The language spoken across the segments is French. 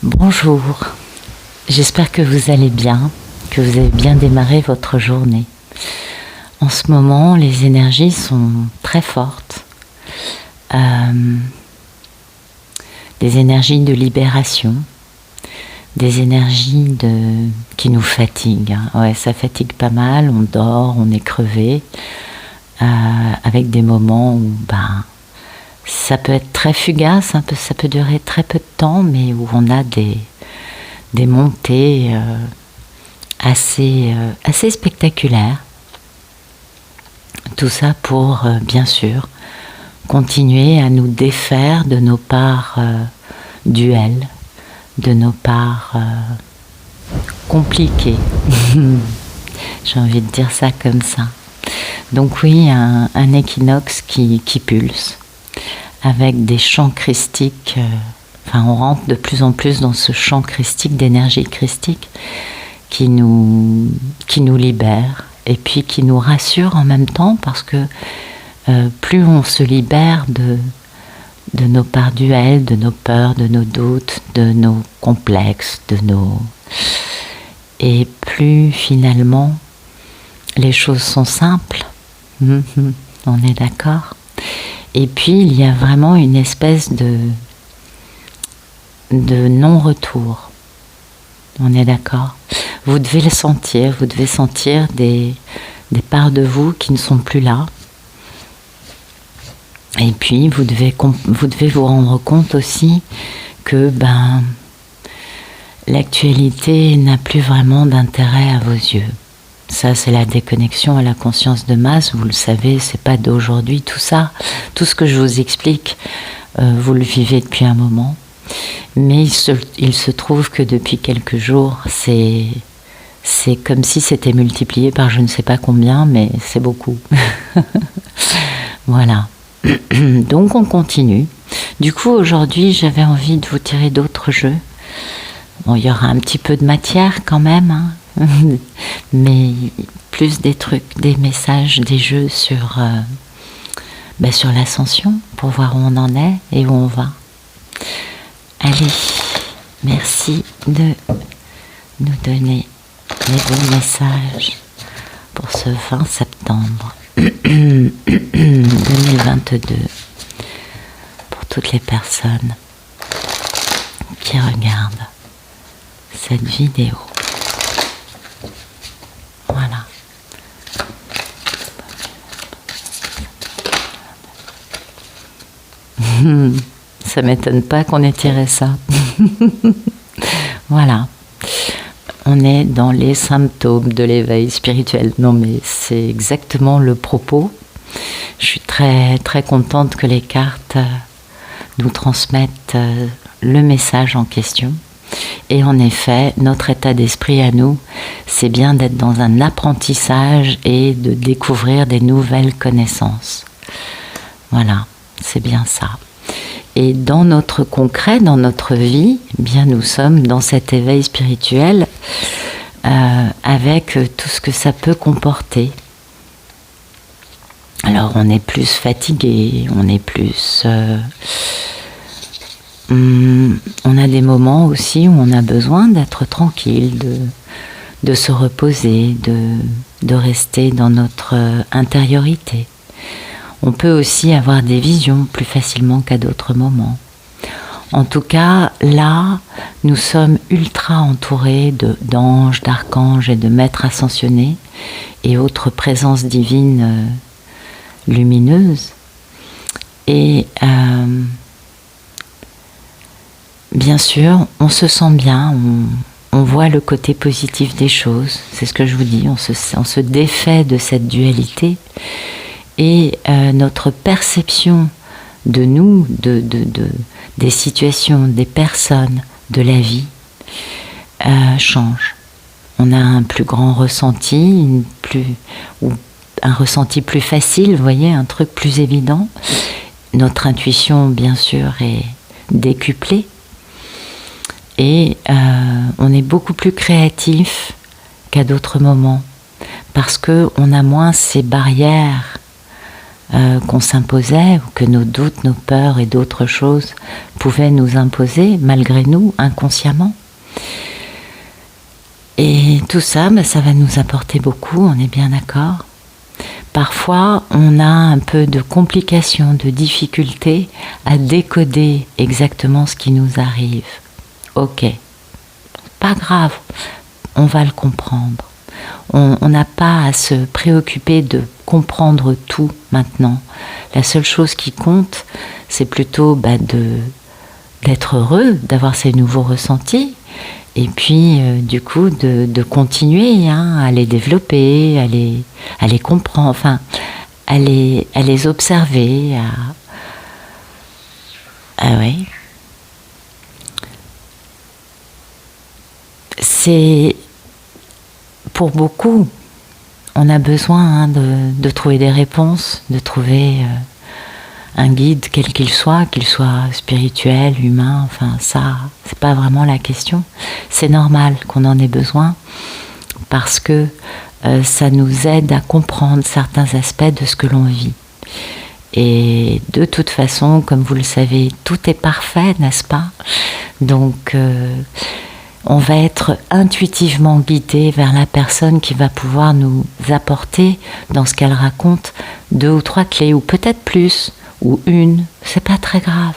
Bonjour, j'espère que vous allez bien, que vous avez bien démarré votre journée. En ce moment, les énergies sont très fortes. Des énergies de libération, des énergies qui nous fatiguent. Ouais, ça fatigue pas mal, on dort, on est crevé, avec des moments où ça peut être très fugace, ça peut durer très peu de temps, mais où on a des montées assez spectaculaires. Tout ça pour, bien sûr, continuer à nous défaire de nos parts duelles, de nos parts compliquées. J'ai envie de dire ça comme ça. Donc oui, un équinoxe qui pulse, avec des champs christiques, on rentre de plus en plus dans ce champ christique, d'énergie christique, qui nous libère, et puis qui nous rassure en même temps, parce que plus on se libère de nos parts duelles, de nos peurs, de nos doutes, de nos complexes, et plus finalement les choses sont simples. On est d'accord? Et puis il y a vraiment une espèce de non-retour. On est d'accord? Vous devez le sentir, vous devez sentir des parts de vous qui ne sont plus là. Et puis vous devez vous rendre compte aussi que l'actualité n'a plus vraiment d'intérêt à vos yeux. Ça, c'est la déconnexion à la conscience de masse. Vous le savez, c'est pas d'aujourd'hui tout ça. Tout ce que je vous explique, vous le vivez depuis un moment. Mais il se trouve que depuis quelques jours, c'est comme si c'était multiplié par je ne sais pas combien, mais c'est beaucoup. Voilà. Donc on continue. Du coup, aujourd'hui, j'avais envie de vous tirer d'autres jeux. Bon, il y aura un petit peu de matière quand même, mais plus des trucs, des messages, des jeux sur l'ascension, pour voir où on en est et où on va. Allez, merci de nous donner les bons messages pour ce 20 septembre 2022, pour toutes les personnes qui regardent cette vidéo. Voilà. Ça m'étonne pas qu'on ait tiré ça. Voilà. On est dans les symptômes de l'éveil spirituel. Non, mais c'est exactement le propos. Je suis très, très contente que les cartes nous transmettent le message en question. Et en effet, notre état d'esprit à nous, c'est bien d'être dans un apprentissage et de découvrir des nouvelles connaissances. Voilà, c'est bien ça. Et dans notre concret, dans notre vie, bien nous sommes dans cet éveil spirituel avec tout ce que ça peut comporter. Alors on est plus fatigué, on est plus... on a des moments aussi où on a besoin d'être tranquille, de se reposer, de rester dans notre intériorité. On peut aussi avoir des visions plus facilement qu'à d'autres moments. En tout cas, là, nous sommes ultra entourés d'anges, d'archanges et de maîtres ascensionnés et autres présences divines lumineuses. Et bien sûr, on se sent bien, on voit le côté positif des choses. C'est ce que je vous dis, on se défait de cette dualité. Et notre perception de nous, des situations, des personnes, de la vie, change. On a un plus grand ressenti, un ressenti plus facile, vous voyez, un truc plus évident. Notre intuition, bien sûr, est décuplée. Et on est beaucoup plus créatif qu'à d'autres moments, parce qu'on a moins ces barrières qu'on s'imposait, ou que nos doutes, nos peurs et d'autres choses pouvaient nous imposer, malgré nous, inconsciemment. Et tout ça, ça va nous apporter beaucoup, on est bien d'accord. Parfois, on a un peu de complications, de difficultés à décoder exactement ce qui nous arrive. Ok, pas grave, on va le comprendre. On n'a pas à se préoccuper de comprendre tout maintenant. La seule chose qui compte, c'est plutôt d'être heureux, d'avoir ces nouveaux ressentis, et puis du coup de continuer à les développer, à les comprendre, enfin à les observer. Ah oui. C'est pour beaucoup, on a besoin de trouver des réponses, de trouver un guide quel qu'il soit spirituel, humain, enfin ça, c'est pas vraiment la question. C'est normal qu'on en ait besoin parce que ça nous aide à comprendre certains aspects de ce que l'on vit. Et de toute façon, comme vous le savez, tout est parfait, n'est-ce pas? Donc on va être intuitivement guidé vers la personne qui va pouvoir nous apporter, dans ce qu'elle raconte, 2 ou 3 clés, ou peut-être plus, ou une, c'est pas très grave.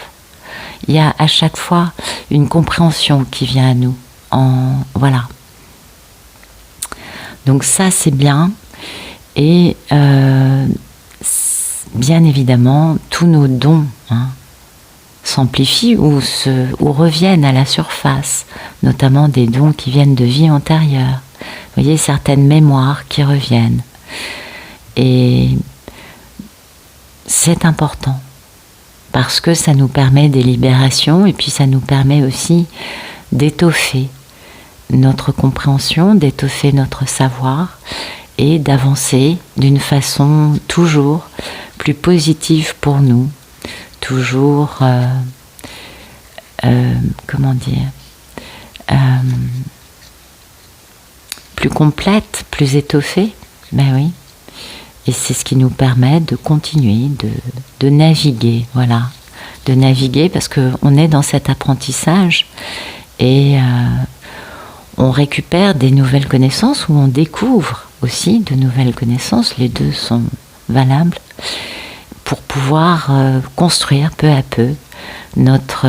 Il y a à chaque fois une compréhension qui vient à nous. Voilà. Donc ça, c'est bien. Et bien évidemment, tous nos dons s'amplifient ou reviennent à la surface, notamment des dons qui viennent de vie antérieure. Vous voyez, certaines mémoires qui reviennent. Et c'est important, parce que ça nous permet des libérations, et puis ça nous permet aussi d'étoffer notre compréhension, d'étoffer notre savoir, et d'avancer d'une façon toujours plus positive pour nous, toujours, plus complète, plus étoffée, ben oui. Et c'est ce qui nous permet de continuer, de naviguer, voilà. De naviguer parce qu'on est dans cet apprentissage et on récupère des nouvelles connaissances ou on découvre aussi de nouvelles connaissances. Les deux sont valables pour pouvoir construire peu à peu notre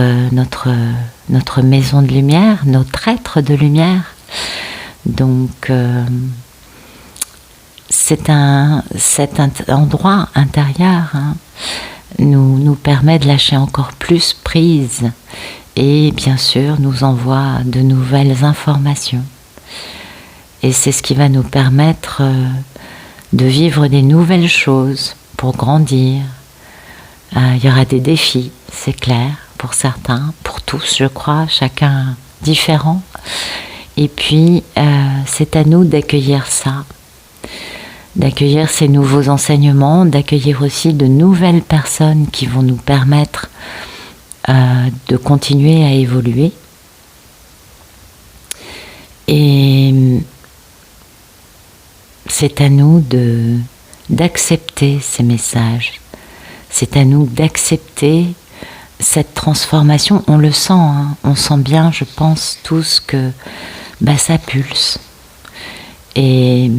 maison de lumière, notre être de lumière. Donc cet endroit intérieur nous permet de lâcher encore plus prise et bien sûr nous envoie de nouvelles informations. Et c'est ce qui va nous permettre de vivre des nouvelles choses pour grandir. Il y aura des défis, c'est clair, pour certains, pour tous je crois, chacun différent. Et puis c'est à nous d'accueillir ça, d'accueillir ces nouveaux enseignements, d'accueillir aussi de nouvelles personnes qui vont nous permettre de continuer à évoluer. Et c'est à nous d'accepter ces messages. C'est à nous d'accepter cette transformation. On le sent, on sent bien, je pense tous, que ça pulse. Et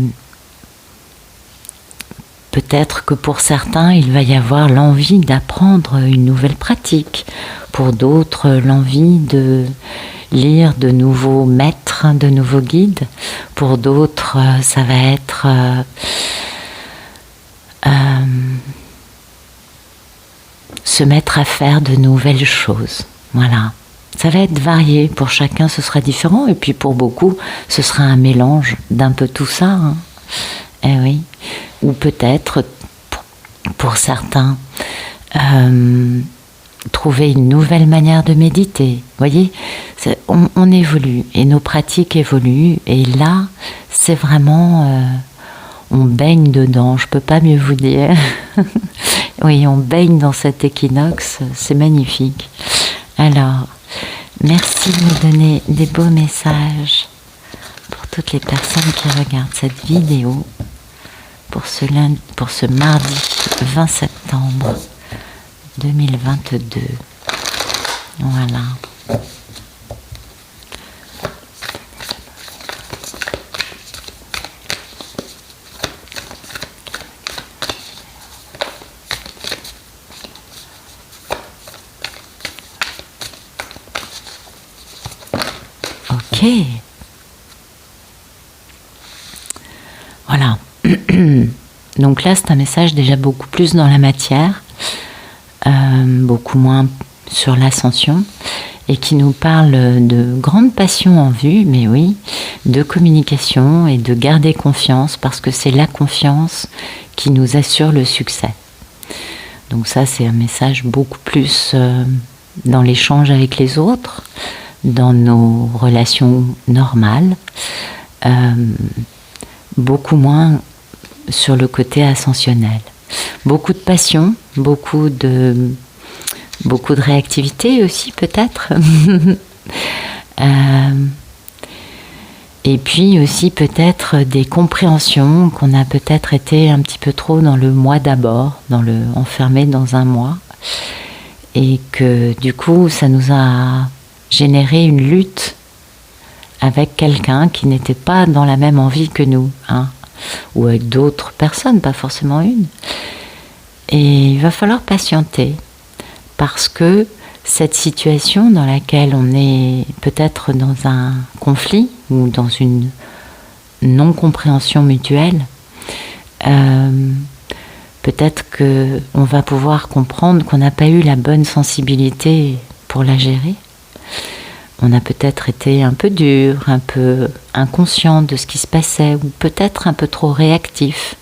peut-être que pour certains, il va y avoir l'envie d'apprendre une nouvelle pratique. Pour d'autres, l'envie de lire de nouveaux maîtres, de nouveaux guides. Pour d'autres, ça va être se mettre à faire de nouvelles choses. Voilà. Ça va être varié. Pour chacun, ce sera différent. Et puis pour beaucoup, ce sera un mélange d'un peu tout ça. Eh oui. Ou peut-être, pour certains, trouver une nouvelle manière de méditer. Vous voyez, on évolue et nos pratiques évoluent. Et là, c'est vraiment... on baigne dedans, je ne peux pas mieux vous dire. Oui, on baigne dans cet équinoxe, c'est magnifique. Alors, merci de me donner des beaux messages pour toutes les personnes qui regardent cette vidéo. pour pour ce mardi 20 septembre 2022. Voilà. Ok. Voilà. Donc là, c'est un message déjà beaucoup plus dans la matière, beaucoup moins sur l'ascension, et qui nous parle de grande passion en vue, mais oui, de communication et de garder confiance, parce que c'est la confiance qui nous assure le succès. Donc ça, c'est un message beaucoup plus dans l'échange avec les autres, dans nos relations normales, beaucoup moins sur le côté ascensionnel. Beaucoup de passion, beaucoup de réactivité aussi peut-être. Et puis aussi peut-être des compréhensions qu'on a peut-être été un petit peu trop dans le moi d'abord, enfermé dans un moi, et que du coup ça nous a généré une lutte avec quelqu'un qui n'était pas dans la même envie que nous, hein, ou avec d'autres personnes, pas forcément une. Et il va falloir patienter, parce que cette situation dans laquelle on est peut-être dans un conflit ou dans une non-compréhension mutuelle, peut-être qu'on va pouvoir comprendre qu'on n'a pas eu la bonne sensibilité pour la gérer. On a peut-être été un peu dur, un peu inconscient de ce qui se passait, ou peut-être un peu trop réactif,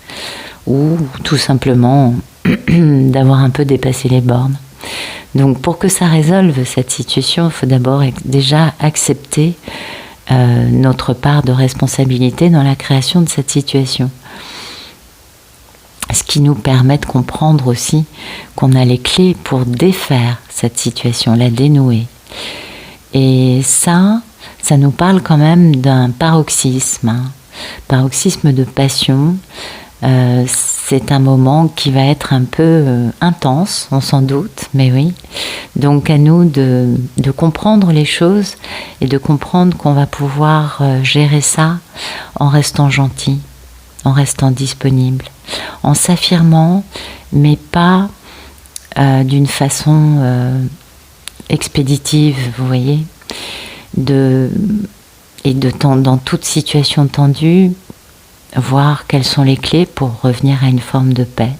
ou tout simplement d'avoir un peu dépassé les bornes. Donc pour que ça résolve cette situation, il faut d'abord déjà accepter notre part de responsabilité dans la création de cette situation. Ce qui nous permet de comprendre aussi qu'on a les clés pour défaire cette situation, la dénouer. Et ça nous parle quand même d'un paroxysme, hein. Paroxysme de passion. C'est un moment qui va être un peu intense, on s'en doute, mais oui. Donc à nous de comprendre les choses et de comprendre qu'on va pouvoir gérer ça en restant gentil, en restant disponible, en s'affirmant, mais pas d'une façon expéditive, vous voyez, dans toute situation tendue, voir quelles sont les clés pour revenir à une forme de paix.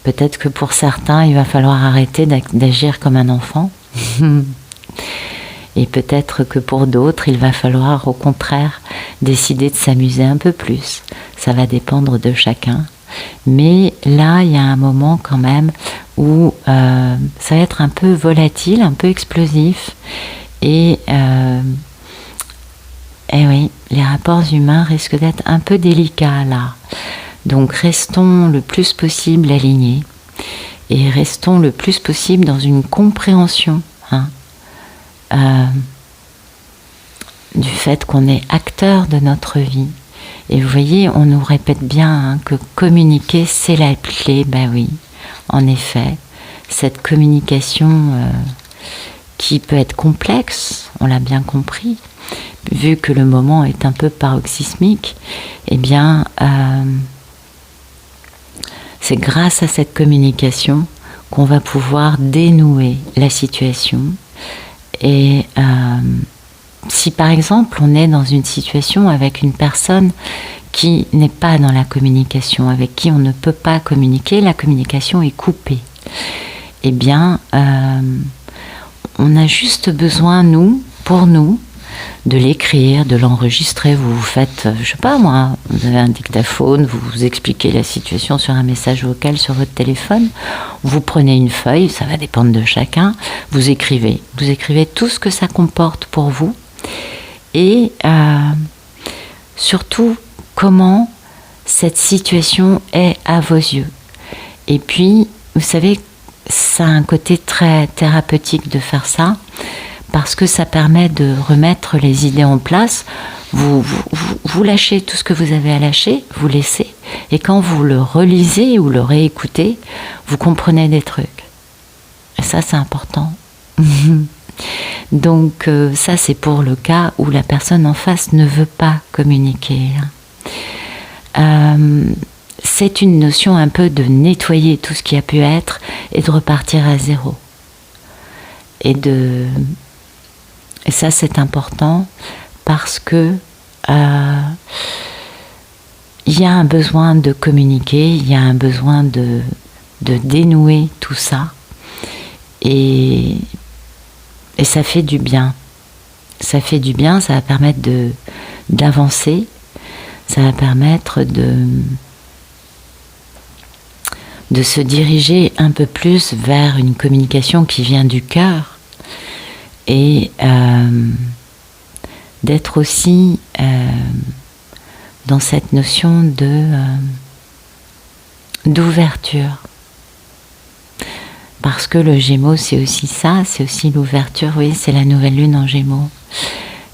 Peut-être que pour certains, il va falloir arrêter d'agir comme un enfant. Et peut-être que pour d'autres, il va falloir au contraire décider de s'amuser un peu plus. Ça va dépendre de chacun. Mais là, il y a un moment quand même où ça va être un peu volatile, un peu explosif. Et oui, les rapports humains risquent d'être un peu délicats là. Donc restons le plus possible alignés et restons le plus possible dans une compréhension, hein, du fait qu'on est acteur de notre vie. Et vous voyez, on nous répète bien, hein, que communiquer, c'est la clé. Ben oui, en effet, cette communication qui peut être complexe, on l'a bien compris, vu que le moment est un peu paroxysmique, eh bien, c'est grâce à cette communication qu'on va pouvoir dénouer la situation. Et si par exemple on est dans une situation avec une personne qui n'est pas dans la communication, avec qui on ne peut pas communiquer, la communication est coupée, eh bien on a juste besoin, pour nous, de l'écrire, de l'enregistrer. Vous faites, je sais pas moi, vous avez un dictaphone, vous expliquez la situation sur un message vocal sur votre téléphone, vous prenez une feuille, ça va dépendre de chacun, vous écrivez tout ce que ça comporte pour vous, et surtout comment cette situation est à vos yeux. Et puis, vous savez, ça a un côté très thérapeutique de faire ça, parce que ça permet de remettre les idées en place. Vous lâchez tout ce que vous avez à lâcher, vous laissez, et quand vous le relisez ou le réécoutez, vous comprenez des trucs. Et ça, c'est important. Donc ça, c'est pour le cas où la personne en face ne veut pas communiquer. C'est une notion un peu de nettoyer tout ce qui a pu être et de repartir à zéro. Et ça, c'est important parce que il y a un besoin de communiquer, il y a un besoin de dénouer tout ça. Et ça fait du bien. Ça fait du bien, ça va permettre d'avancer, ça va permettre de se diriger un peu plus vers une communication qui vient du cœur et d'être aussi dans cette notion d'ouverture. Parce que le Gémeaux, c'est aussi ça, c'est aussi l'ouverture, oui, c'est la nouvelle lune en Gémeaux.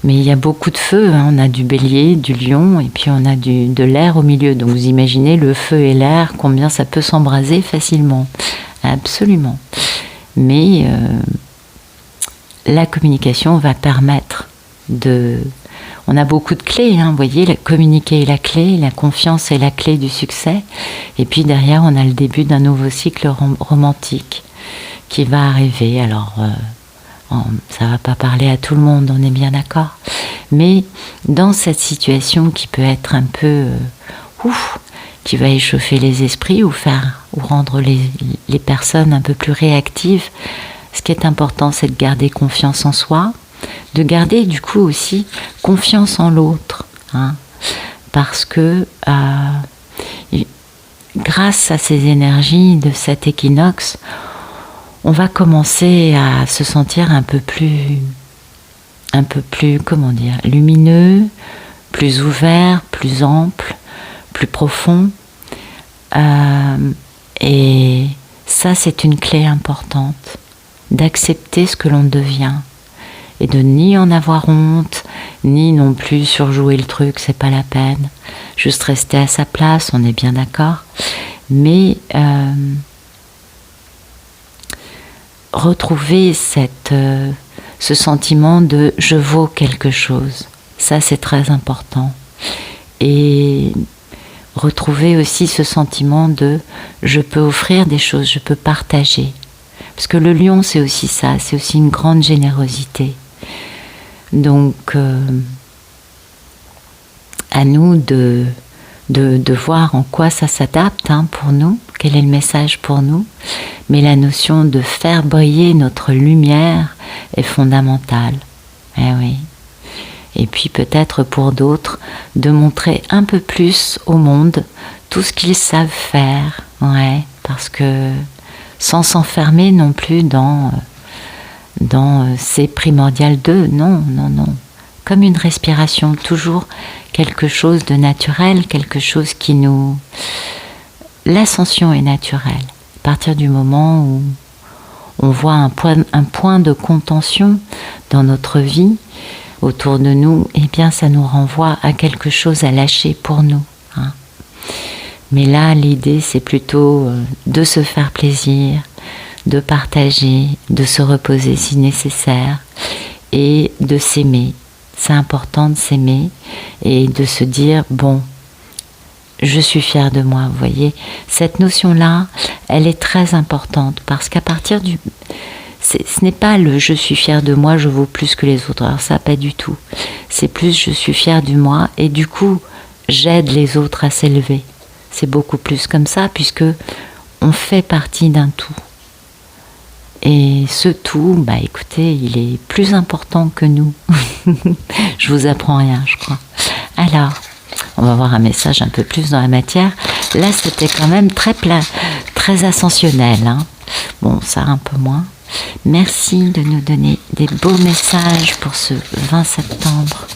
Mais il y a beaucoup de feu, hein. On a du Bélier, du Lion, et puis on a de l'air au milieu. Donc vous imaginez le feu et l'air, combien ça peut s'embraser facilement. Absolument. Mais la communication va permettre On a beaucoup de clés, hein, vous voyez, communiquer est la clé, la confiance est la clé du succès. Et puis derrière, on a le début d'un nouveau cycle romantique qui va arriver. Alors, ça ne va pas parler à tout le monde, on est bien d'accord. Mais dans cette situation qui peut être un peu... qui va échauffer les esprits ou rendre les personnes un peu plus réactives, ce qui est important, c'est de garder confiance en soi, de garder du coup aussi confiance en l'autre, hein, parce que grâce à ces énergies de cet équinoxe, on va commencer à se sentir un peu plus, comment dire, lumineux, plus ouvert, plus ample, plus profond. Et ça, c'est une clé importante, d'accepter ce que l'on devient. Et de ni en avoir honte, ni non plus surjouer le truc, c'est pas la peine. Juste rester à sa place, on est bien d'accord. Mais retrouver ce sentiment de je vaux quelque chose, ça c'est très important. Et retrouver aussi ce sentiment de je peux offrir des choses, je peux partager. Parce que le lion, c'est aussi ça, c'est aussi une grande générosité. Donc, à nous de voir en quoi ça s'adapte, hein, pour nous, quel est le message pour nous. Mais la notion de faire briller notre lumière est fondamentale. Eh oui. Et puis peut-être pour d'autres, de montrer un peu plus au monde tout ce qu'ils savent faire. Ouais, parce que sans s'enfermer non plus dans c'est primordial d'eux, non. Comme une respiration, toujours quelque chose de naturel, quelque chose qui nous... L'ascension est naturelle. À partir du moment où on voit un point de contention dans notre vie, autour de nous, eh bien ça nous renvoie à quelque chose à lâcher pour nous, hein. Mais là, l'idée, c'est plutôt de se faire plaisir, de partager, de se reposer si nécessaire et de s'aimer. C'est important de s'aimer et de se dire, bon, je suis fière de moi, vous voyez. Cette notion-là, elle est très importante parce qu'à partir du... ce n'est pas le « je suis fière de moi, je vaux plus que les autres ». Alors ça, pas du tout. C'est plus « je suis fière du moi » et du coup, j'aide les autres à s'élever. C'est beaucoup plus comme ça puisque on fait partie d'un tout. Et ce tout, bah écoutez, il est plus important que nous. Je vous apprends rien, je crois. Alors, on va voir un message un peu plus dans la matière. Là, c'était quand même très ascensionnel, hein. Bon, ça un peu moins. Merci de nous donner des beaux messages pour ce 20 septembre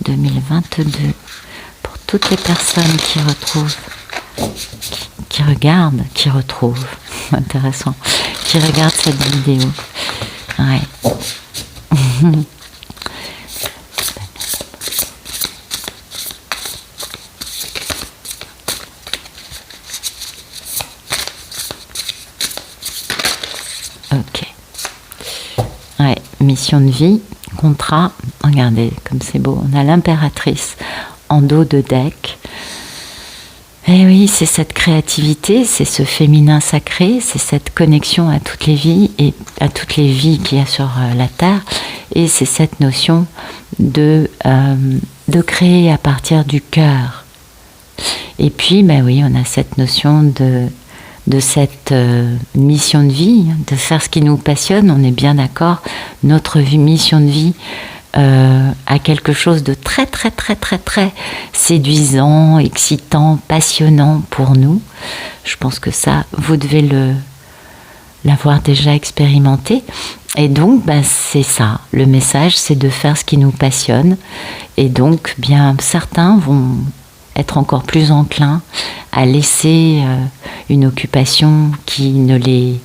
2022. Pour toutes les personnes qui retrouvent, qui regardent, qui retrouvent, intéressant, qui regardent cette vidéo. Ouais. Ok. Ouais, mission de vie, contrat. Regardez comme c'est beau. On a l'impératrice en dos de deck. Et oui, c'est cette créativité, c'est ce féminin sacré, c'est cette connexion à toutes les vies et à toutes les vies qu'il y a sur la Terre. Et c'est cette notion de créer à partir du cœur. Et puis, ben oui, on a cette notion de cette mission de vie, de faire ce qui nous passionne. On est bien d'accord, notre mission de vie à quelque chose de très très très très très séduisant, excitant, passionnant pour nous. Je pense que ça, vous devez l'avoir déjà expérimenté. Et donc, ben, c'est ça. Le message, c'est de faire ce qui nous passionne. Et donc, bien, certains vont être encore plus enclins à laisser une occupation qui ne les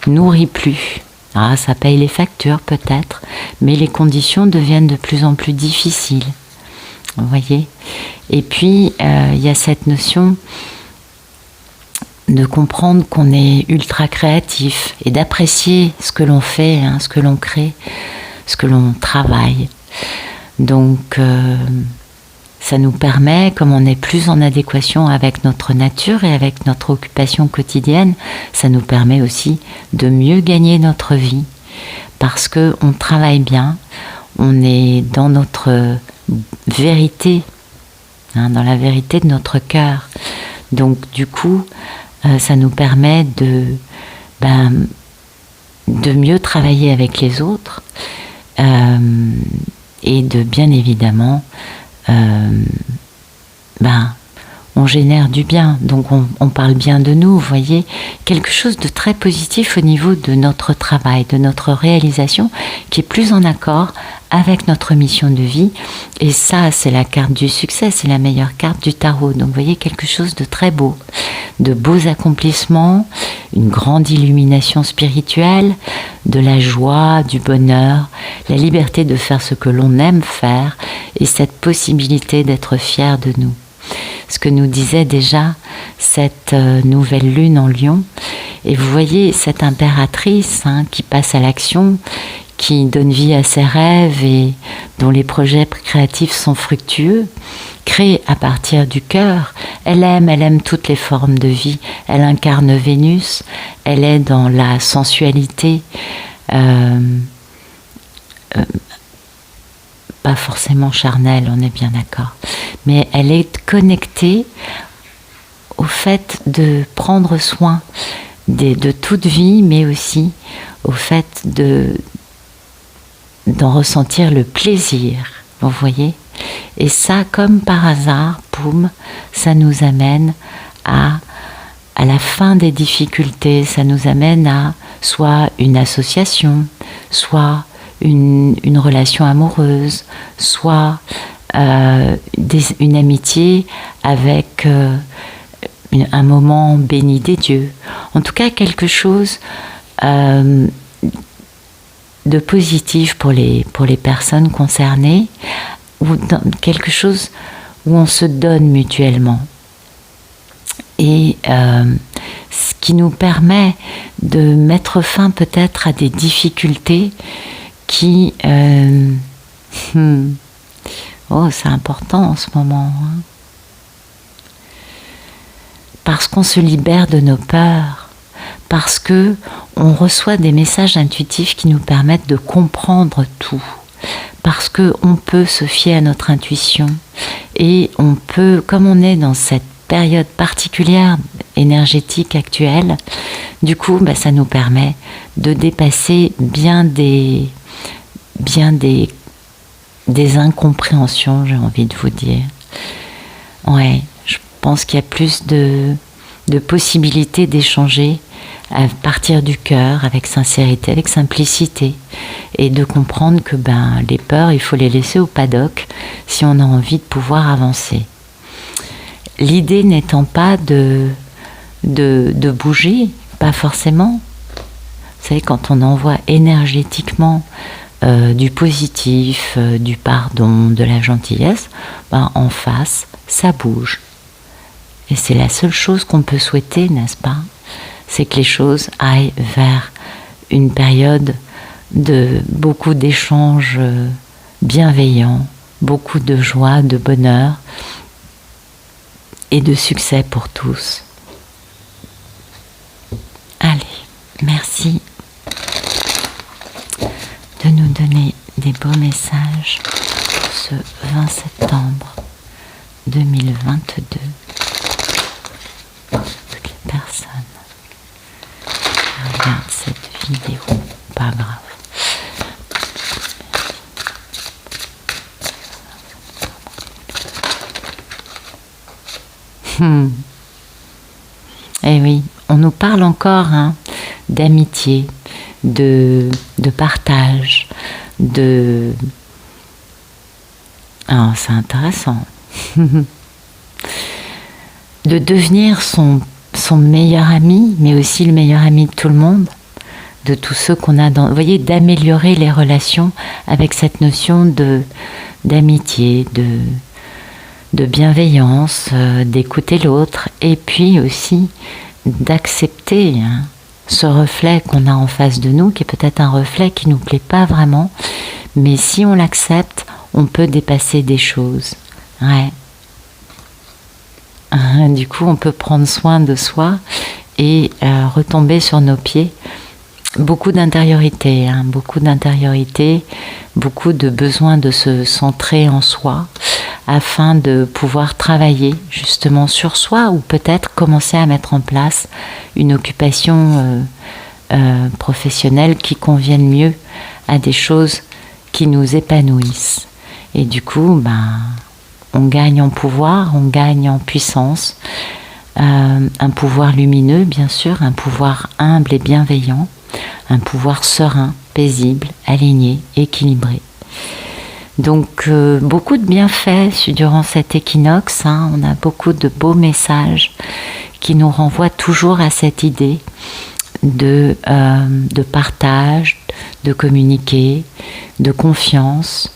nourrit plus. Ah, ça paye les factures peut-être, mais les conditions deviennent de plus en plus difficiles. Vous voyez ? Et puis, il y a cette notion de comprendre qu'on est ultra créatif et d'apprécier ce que l'on fait, hein, ce que l'on crée, ce que l'on travaille. Donc, ça nous permet, comme on est plus en adéquation avec notre nature et avec notre occupation quotidienne, ça nous permet aussi de mieux gagner notre vie. Parce qu'on travaille bien, on est dans notre vérité, hein, dans la vérité de notre cœur. Donc du coup, ça nous permet de mieux travailler avec les autres et de bien évidemment on génère du bien, donc on parle bien de nous, vous voyez, quelque chose de très positif au niveau de notre travail, de notre réalisation, qui est plus en accord avec notre mission de vie. Et ça, c'est la carte du succès, c'est la meilleure carte du tarot. Donc vous voyez, quelque chose de très beau, de beaux accomplissements, une grande illumination spirituelle, de la joie, du bonheur, la liberté de faire ce que l'on aime faire et cette possibilité d'être fier de nous. Ce que nous disait déjà cette nouvelle lune en Lion. Et vous voyez cette impératrice qui passe à l'action, qui donne vie à ses rêves et dont les projets créatifs sont fructueux, créée à partir du cœur. Elle aime toutes les formes de vie. Elle incarne Vénus, elle est dans la sensualité, pas forcément charnelle, on est bien d'accord, mais elle est connectée au fait de prendre soin de toute vie, mais aussi au fait d'en ressentir le plaisir, vous voyez. Et ça, comme par hasard, poum, ça nous amène à la fin des difficultés, ça nous amène à soit une association, soit une relation amoureuse, soit une amitié avec un moment béni des dieux. En tout cas, quelque chose de positif pour les personnes concernées, ou quelque chose où on se donne mutuellement. Et ce qui nous permet de mettre fin peut-être à des difficultés qui... Oh, c'est important en ce moment. Parce qu'on se libère de nos peurs, parce que on reçoit des messages intuitifs qui nous permettent de comprendre tout, parce que on peut se fier à notre intuition et on peut, comme on est dans cette période particulière énergétique actuelle, du coup, ça nous permet de dépasser bien des incompréhensions, j'ai envie de vous dire. Ouais, je pense qu'il y a plus de possibilités d'échanger à partir du cœur, avec sincérité, avec simplicité, et de comprendre que les peurs, il faut les laisser au paddock si on a envie de pouvoir avancer. L'idée n'étant pas de bouger, pas forcément. Vous savez, quand on envoie énergétiquement du positif, du pardon, de la gentillesse, en face, ça bouge. Et c'est la seule chose qu'on peut souhaiter, n'est-ce pas? C'est que les choses aillent vers une période de beaucoup d'échanges bienveillants, beaucoup de joie, de bonheur et de succès pour tous. Allez, merci de nous donner des beaux messages pour ce 20 septembre 2022. Toutes les personnes qui regardent cette vidéo, pas grave. Eh oui, on nous parle encore d'amitié, de partage, Ah, c'est intéressant. De devenir son meilleur ami, mais aussi le meilleur ami de tout le monde, de tous ceux qu'on a dans... Vous voyez, d'améliorer les relations avec cette notion d'amitié, de bienveillance, d'écouter l'autre, et puis aussi d'accepter ce reflet qu'on a en face de nous, qui est peut-être un reflet qui ne nous plaît pas vraiment, mais si on l'accepte, on peut dépasser des choses. Ouais. Du coup, on peut prendre soin de soi et retomber sur nos pieds. Beaucoup d'intériorité, beaucoup de besoin de se centrer en soi afin de pouvoir travailler justement sur soi ou peut-être commencer à mettre en place une occupation professionnelle qui convienne mieux à des choses qui nous épanouissent. Et du coup, on gagne en pouvoir, on gagne en puissance, un pouvoir lumineux bien sûr, un pouvoir humble et bienveillant, un pouvoir serein, paisible, aligné, équilibré. Donc beaucoup de bienfaits durant cet équinoxe, on a beaucoup de beaux messages qui nous renvoient toujours à cette idée de partage, de communiquer, de confiance,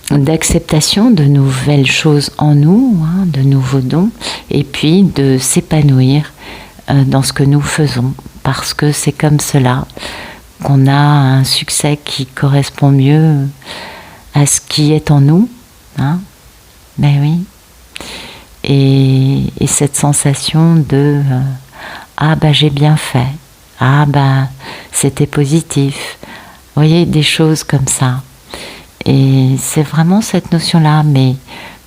d'acceptation de nouvelles choses en nous, de nouveaux dons, et puis de s'épanouir dans ce que nous faisons, parce que c'est comme cela qu'on a un succès qui correspond mieux à ce qui est en nous. Ben oui. Et cette sensation de j'ai bien fait, c'était positif. Vous voyez, des choses comme ça. Et c'est vraiment cette notion-là, mais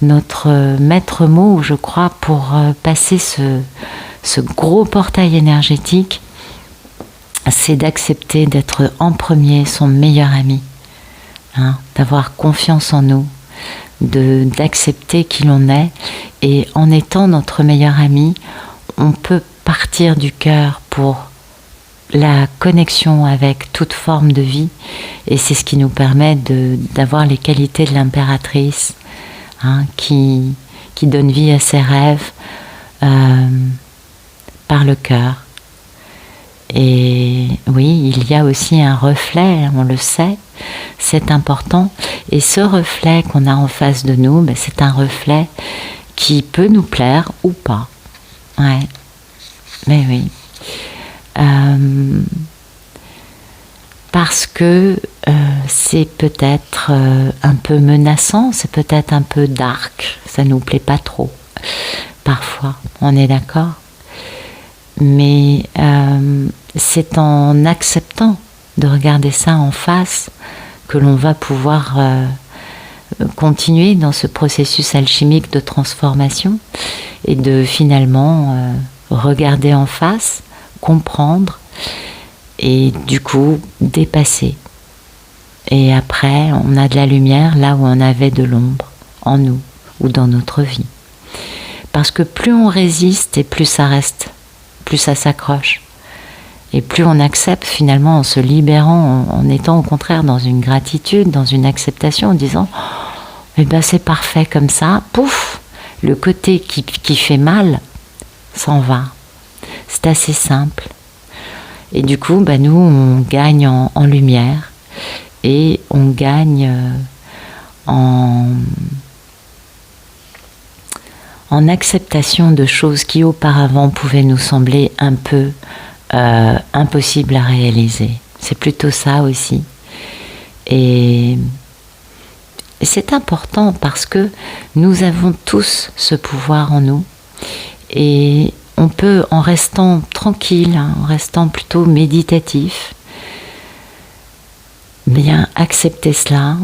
notre maître mot, je crois, pour passer ce gros portail énergétique, c'est d'accepter d'être en premier son meilleur ami, d'avoir confiance en nous, d'accepter qui l'on est, et en étant notre meilleur ami, on peut partir du cœur pour la connexion avec toute forme de vie, et c'est ce qui nous permet d'avoir les qualités de l'impératrice, qui donne vie à ses rêves par le cœur. Et oui, il y a aussi un reflet, on le sait, c'est important, et ce reflet qu'on a en face de nous, c'est un reflet qui peut nous plaire ou pas. Ouais, mais oui. Parce que c'est peut-être un peu menaçant, c'est peut-être un peu dark, ça nous plaît pas trop, parfois, on est d'accord, mais c'est en acceptant de regarder ça en face que l'on va pouvoir continuer dans ce processus alchimique de transformation et de finalement regarder en face, comprendre et du coup dépasser. Et après, on a de la lumière là où on avait de l'ombre en nous ou dans notre vie. Parce que plus on résiste et plus ça reste, plus ça s'accroche. Et plus on accepte finalement en se libérant, en étant au contraire dans une gratitude, dans une acceptation, en disant c'est parfait comme ça, pouf, le côté qui fait mal s'en va. C'est assez simple. Et du coup, nous, on gagne en lumière et on gagne en acceptation de choses qui auparavant pouvaient nous sembler un peu impossibles à réaliser. C'est plutôt ça aussi. Et c'est important parce que nous avons tous ce pouvoir en nous. Et on peut, en restant tranquille, en restant plutôt méditatif, bien accepter cela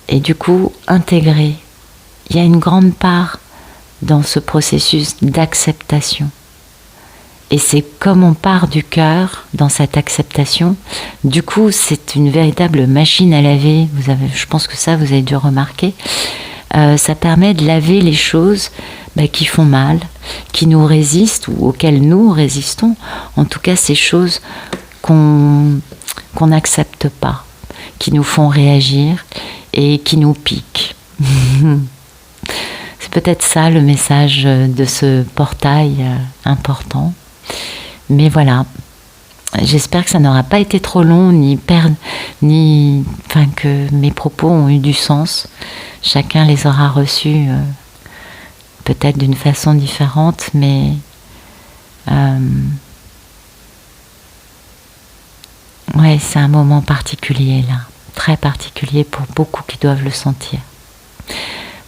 et du coup intégrer. Il y a une grande part dans ce processus d'acceptation. Et c'est comme on part du cœur dans cette acceptation, du coup c'est une véritable machine à laver. Je pense que ça vous avez dû remarquer. Ça permet de laver les choses qui font mal, qui nous résistent ou auxquelles nous résistons. En tout cas ces choses qu'on n'accepte pas, qui nous font réagir et qui nous piquent. C'est peut-être ça le message de ce portail important. Mais voilà, j'espère que ça n'aura pas été trop long, que mes propos ont eu du sens. Chacun les aura reçus peut-être d'une façon différente, mais ouais, c'est un moment particulier là, très particulier pour beaucoup qui doivent le sentir.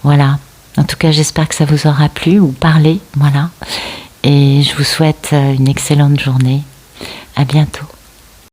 Voilà. En tout cas, j'espère que ça vous aura plu ou parlé, voilà. Et je vous souhaite une excellente journée. À bientôt.